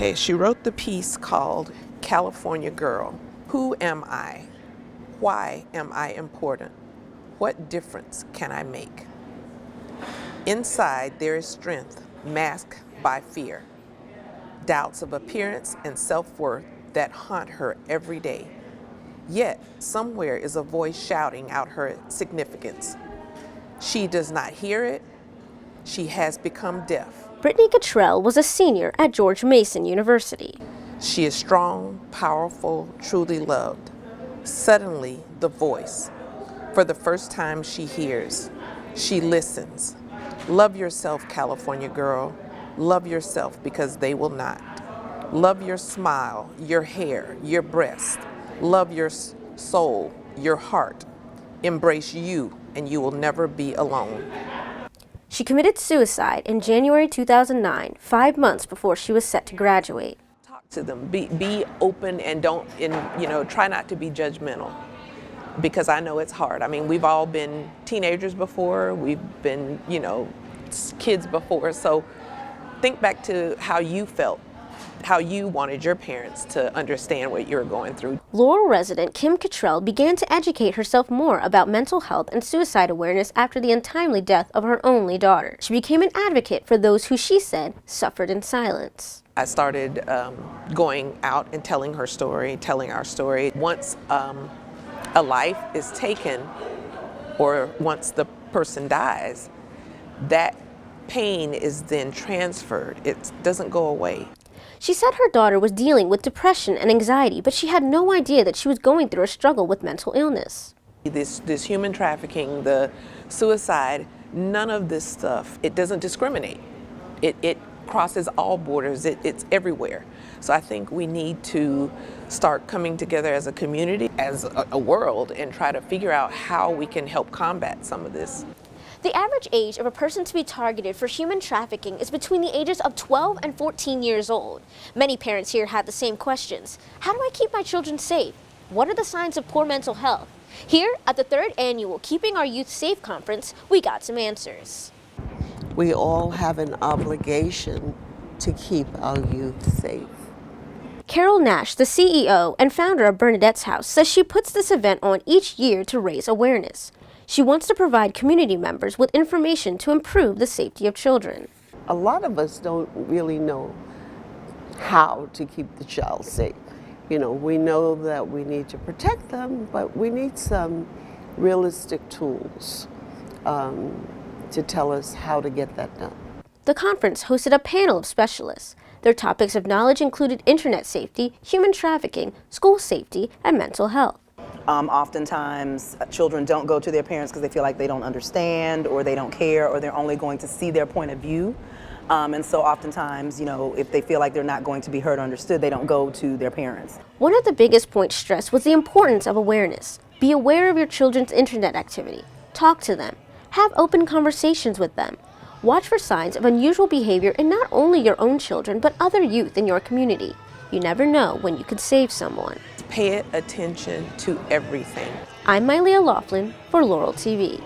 Okay, she wrote the piece called California Girl. Who am I? Why am I important? What difference can I make? Inside there is strength masked by fear, doubts of appearance and self-worth that haunt her every day. Yet somewhere is a voice shouting out her significance. She does not hear it. She has become deaf. Brittany Cottrell was a senior at George Mason University. She is strong, powerful, truly loved. Suddenly, the voice. For the first time she hears. She listens. Love yourself, California girl. Love yourself because they will not. Love your smile, your hair, your breast. Love your soul, your heart. Embrace you, and you will never be alone. She committed suicide in January 2009, 5 months before she was set to graduate. Talk to them. Be open and try not to be judgmental, because I know it's hard. I mean, we've all been teenagers before. We've been, kids before. So think back to how you felt, how you wanted your parents to understand what you're going through. Laurel resident Kim Cottrell began to educate herself more about mental health and suicide awareness after the untimely death of her only daughter. She became an advocate for those who, she said, suffered in silence. I started going out and telling her story, telling our story. Once a life is taken, or once the person dies, that pain is then transferred. It doesn't go away. She said her daughter was dealing with depression and anxiety, but she had no idea that she was going through a struggle with mental illness. This human trafficking, the suicide, none of this stuff, it doesn't discriminate. It crosses all borders, it's everywhere. So I think we need to start coming together as a community, as a world, and try to figure out how we can help combat some of this. The average age of a person to be targeted for human trafficking is between the ages of 12 and 14 years old. Many parents here have the same questions. How do I keep my children safe? What are the signs of poor mental health? Here at the 3rd annual Keeping Our Youth Safe conference, we got some answers. We all have an obligation to keep our youth safe. Carol Nash, the CEO and founder of Bernadette's House, says she puts this event on each year to raise awareness. She wants to provide community members with information to improve the safety of children. A lot of us don't really know how to keep the child safe. We know that we need to protect them, but we need some realistic tools to tell us how to get that done. The conference hosted a panel of specialists. Their topics of knowledge included internet safety, human trafficking, school safety, and mental health. Oftentimes, children don't go to their parents because they feel like they don't understand, or they don't care, or they're only going to see their point of view. And so oftentimes, if they feel like they're not going to be heard or understood, they don't go to their parents. One of the biggest points stressed was the importance of awareness. Be aware of your children's internet activity. Talk to them. Have open conversations with them. Watch for signs of unusual behavior in not only your own children, but other youth in your community. You never know when you could save someone. Pay attention to everything. I'm Myleah Lofland for Laurel TV.